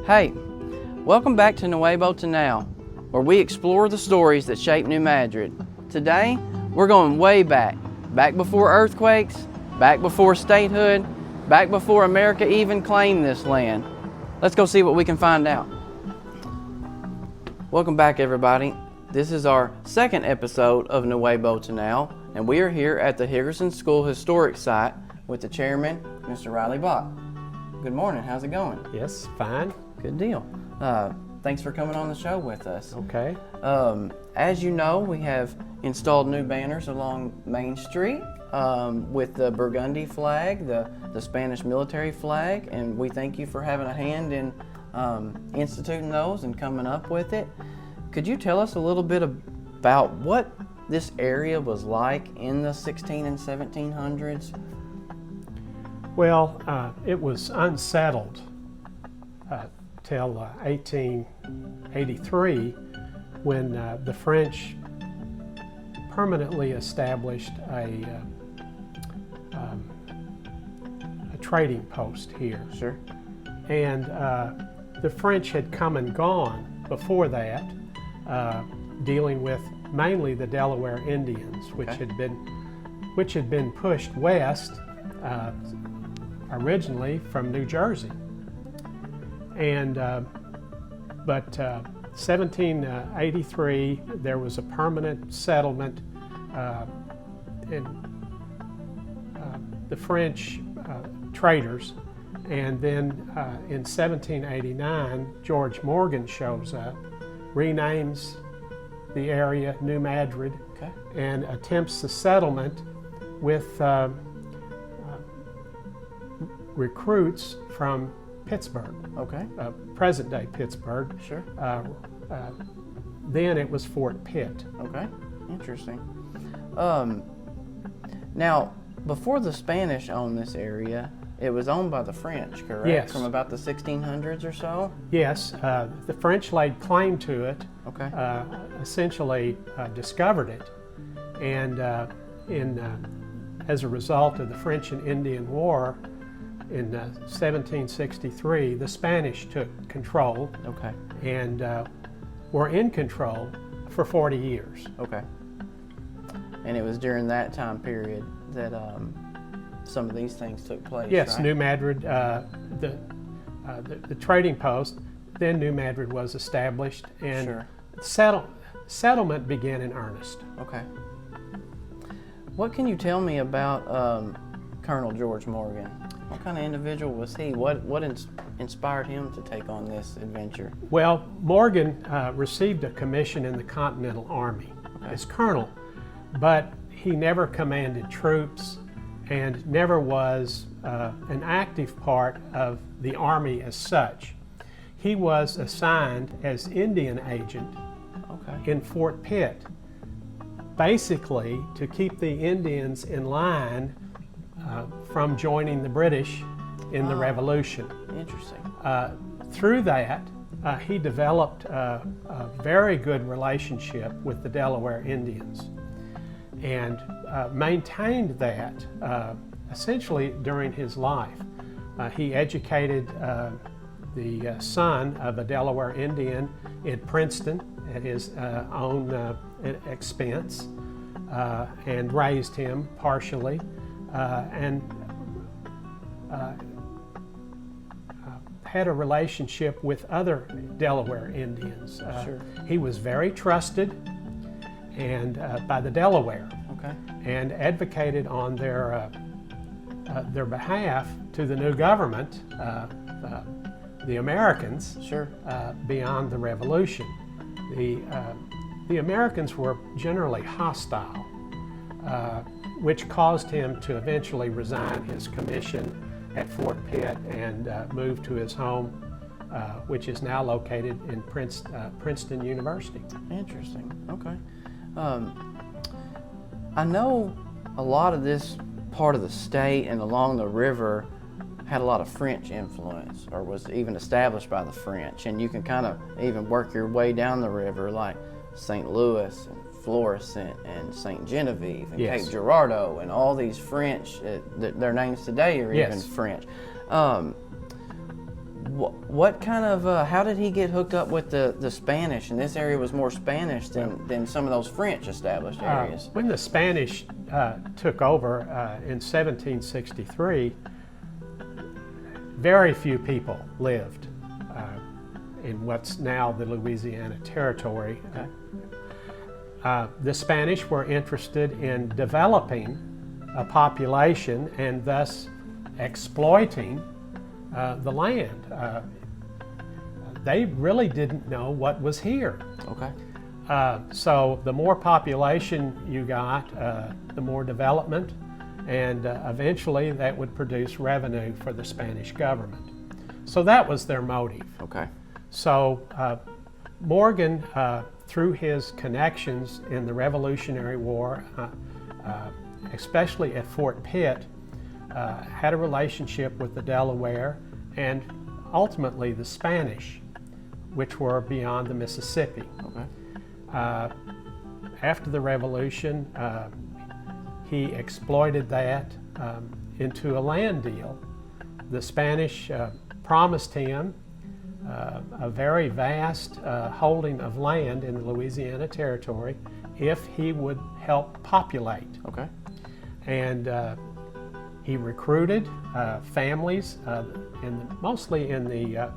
Hey, welcome back to Nuevo to Now, where we explore the stories that shape New Madrid. Today, we're going way back before earthquakes, back before statehood, back before America even claimed this land. Let's go see what we can find out. Welcome back, everybody. This is our second episode of Nuevo to Now, and we are here at the Higgerson School Historic Site with the chairman, Mr. Riley Bach. Good morning, how's it going? Yes, fine. Good deal. Thanks for coming on the show with us. Okay. As you know, we have installed new banners along Main Street with the Burgundy flag, the Spanish military flag, and we thank you for having a hand in instituting those and coming up with it. Could you tell us a little bit about what this area was like in the 16 and 1700s? Well, it was unsettled till 1883 when the French permanently established a trading post here. Sure. And the French had come and gone before that, dealing with mainly the Delaware Indians, which had been pushed west originally from New Jersey. And but 1783 there was a permanent settlement, and the French traders, and then in 1789 George Morgan shows up, renames the area New Madrid, and attempts the settlement with recruits from Pittsburgh, present-day Pittsburgh. Sure. Then it was Fort Pitt. Okay, interesting. Now, before the Spanish owned this area, it was owned by the French, correct? Yes. From about the 1600s or so? Yes, the French laid claim to it, essentially discovered it, and as a result of the French and Indian War, in 1763, the Spanish took control and were in control for 40 years. Okay. And it was during that time period that some of these things took place, yes, right? New Madrid, the trading post, then New Madrid was established, and settlement began in earnest. Okay. What can you tell me about Colonel George Morgan? What kind of individual was he? What inspired him to take on this adventure? Well, Morgan received a commission in the Continental Army as colonel, but he never commanded troops and never was an active part of the Army as such. He was assigned as Indian agent in Fort Pitt, basically to keep the Indians in line from joining the British in the Revolution. Interesting. Through that, he developed a very good relationship with the Delaware Indians and maintained that essentially during his life. He educated the son of a Delaware Indian in Princeton at his own expense, and raised him partially. And had a relationship with other Delaware Indians. He was very trusted and by the Delaware, and advocated on their behalf to the new government, the Americans, beyond the Revolution. The Americans were generally hostile, which caused him to eventually resign his commission at Fort Pitt and move to his home, which is now located in Princeton University. Interesting. Okay. I know a lot of this part of the state and along the river had a lot of French influence, or was even established by the French, and you can kind of even work your way down the river, like St. Louis and Florissant and St. Genevieve and Cape Girardeau and all these French, their names today are even French. What kind of, how did he get hooked up with the Spanish? And this area was more Spanish than some of those French established areas. When the Spanish took over in 1763, very few people lived in what's now the Louisiana Territory. Okay. The Spanish were interested in developing a population and thus exploiting the land. They really didn't know what was here. Okay. So the more population you got, the more development, and eventually that would produce revenue for the Spanish government. So that was their motive. Okay. So Morgan, through his connections in the Revolutionary War, especially at Fort Pitt, had a relationship with the Delaware and ultimately the Spanish, which were beyond the Mississippi. Okay. After the Revolution, he exploited that into a land deal. The Spanish promised him a very vast holding of land in the Louisiana Territory if he would help populate. Okay. And he recruited families, mostly in the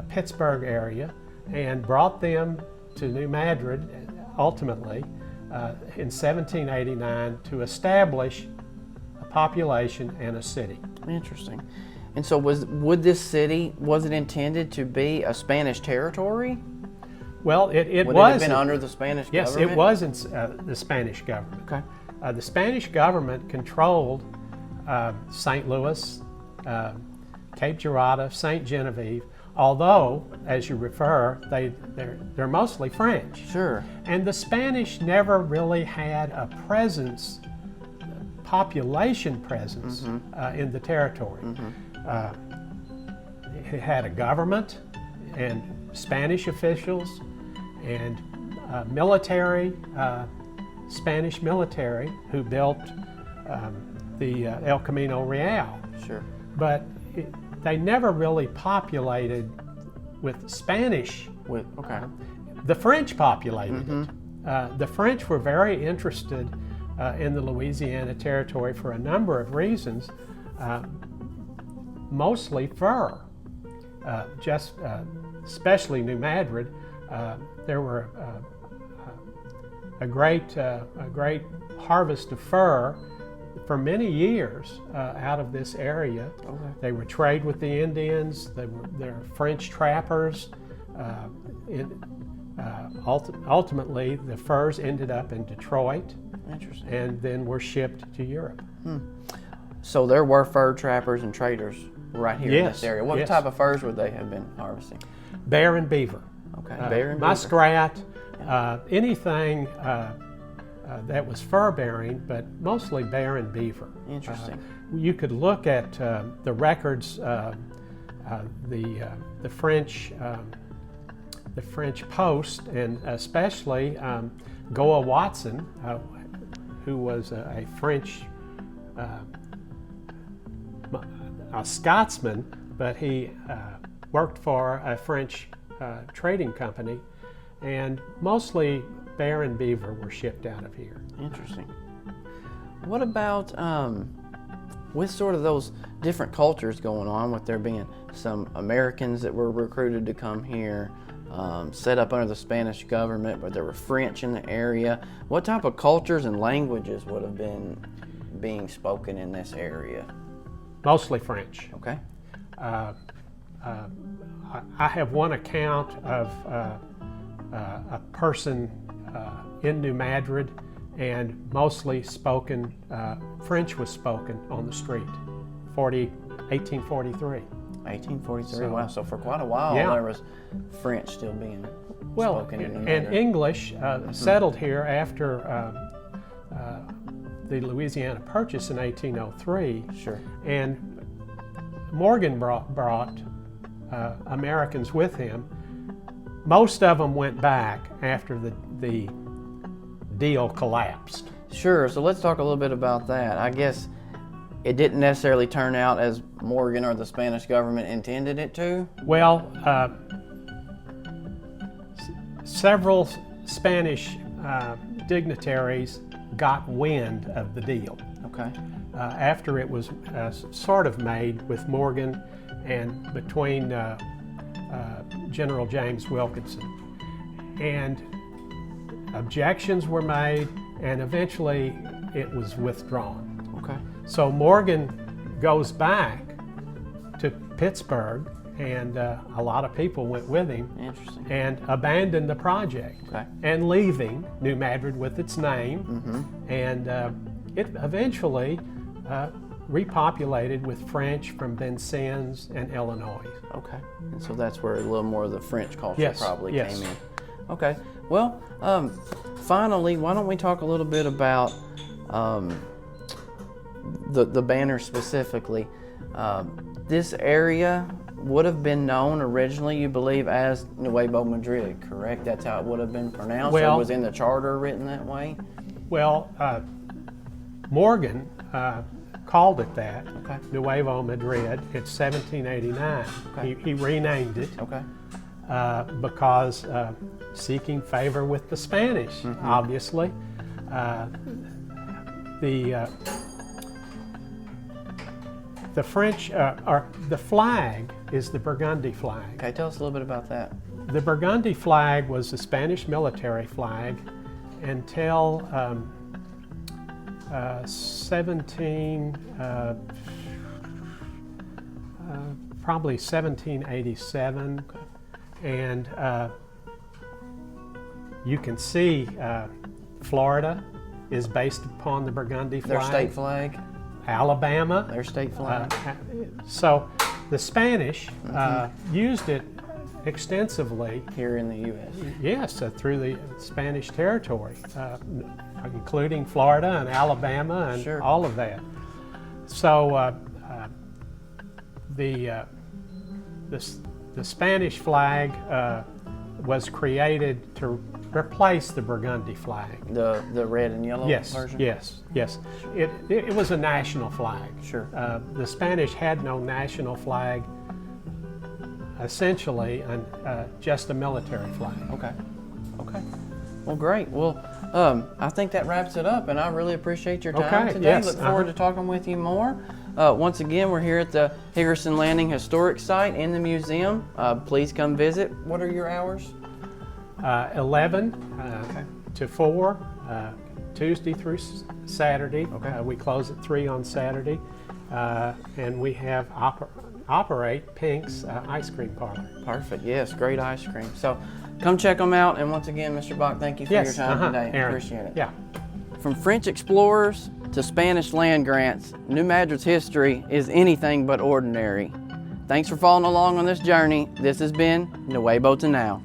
Pittsburgh area, and brought them to New Madrid ultimately in 1789 to establish a population and a city. Interesting. And so would this city, was it intended to be a Spanish territory? Well, it Would was. it have been under the Spanish yes, government? it was in the Spanish government. Okay. The Spanish government controlled St. Louis, Cape Girardeau, St. Genevieve, although, as you refer, they're mostly French. Sure. And the Spanish never really had a presence, population presence, in the territory. It had a government and Spanish officials and military, Spanish military who built the El Camino Real. Sure. But they never really populated with Spanish. Okay. The French populated it. The French were very interested in the Louisiana Territory for a number of reasons, mostly fur. Especially New Madrid, there were a great harvest of fur for many years out of this area. Okay. They would trade with the Indians. They're French trappers. Ultimately, the furs ended up in Detroit. Interesting. And then were shipped to Europe. So there were fur trappers and traders right here in Yes, this area. What yes. type of furs would they have been harvesting? Bear and beaver. Okay. Bear and beaver. Muskrat, anything that was fur-bearing, but mostly bear and beaver. Interesting. You could look at the records, the French post, and especially Goa Watson, who was a French, a Scotsman, but he worked for a French trading company, and mostly bear and beaver were shipped out of here. Interesting. What about with sort of those different cultures going on, with there being some Americans that were recruited to come here, set up under the Spanish government, but there were French in the area. What type of cultures and languages would have been being spoken in this area? Mostly French. Okay. I have one account of a person in New Madrid, and mostly spoken, French was spoken on the street, 1843. 1843, So, wow, so for quite a while yeah. there was French still being spoken in New and Madrid. English settled here after the Louisiana Purchase in 1803. Sure. And Morgan brought Americans with him. Most of them went back after the deal collapsed. Sure, so let's talk a little bit about that. I guess it didn't necessarily turn out as Morgan or the Spanish government intended it to? Well, several Spanish dignitaries got wind of the deal. Okay. After it was sort of made with Morgan and between General James Wilkinson. And objections were made, and eventually it was withdrawn. Okay. So Morgan goes back to Pittsburgh, and a lot of people went with him. Interesting. And abandoned the project. Okay. And leaving New Madrid with its name. Mm-hmm. And it eventually repopulated with French from Vincennes and Illinois. Okay. And so that's where a little more of the French culture Yes, probably yes. came in. Okay. Well, finally, why don't we talk a little bit about the banner specifically? This area would have been known originally, you believe, as Nuevo Madrid, correct? That's how it would have been pronounced, or Well, was in the charter written that way? Well, Morgan called it that, Okay. Nuevo Madrid, in 1789. Okay. He renamed it Okay. because seeking favor with the Spanish, obviously. The French, or the flag is the Burgundy flag. Okay, tell us a little bit about that. The Burgundy flag was the Spanish military flag until probably 1787, and you can see Florida is based upon the Burgundy flag. Their state flag? Alabama. Their state flag? So the Spanish used it extensively. Here in the U.S.? Yes, through the Spanish territory, including Florida and Alabama and Sure. all of that. So the Spanish flag was created to replace the Burgundy flag. The red and yellow Yes, version? yes, yes. It was a national flag. Sure. The Spanish had no national flag, essentially, just a military flag. Okay. Okay. Well, great. Well, I think that wraps it up, and I really appreciate your time Okay, today. yes, Look forward to talking with you more. Once again, we're here at the Higgerson Landing Historic Site in the museum. Please come visit. What are your hours? 11 Okay. to 4, Tuesday through Saturday. Okay. We close at 3 on Saturday. And we have operate Pink's ice cream parlor. Perfect. Yes, great ice cream. So come check them out. And once again, Mr. Bach, thank you for your time today. Aaron. Appreciate it. Yeah. From French explorers to Spanish land grants, New Madrid's history is anything but ordinary. Thanks for following along on this journey. This has been Nuevo to Now.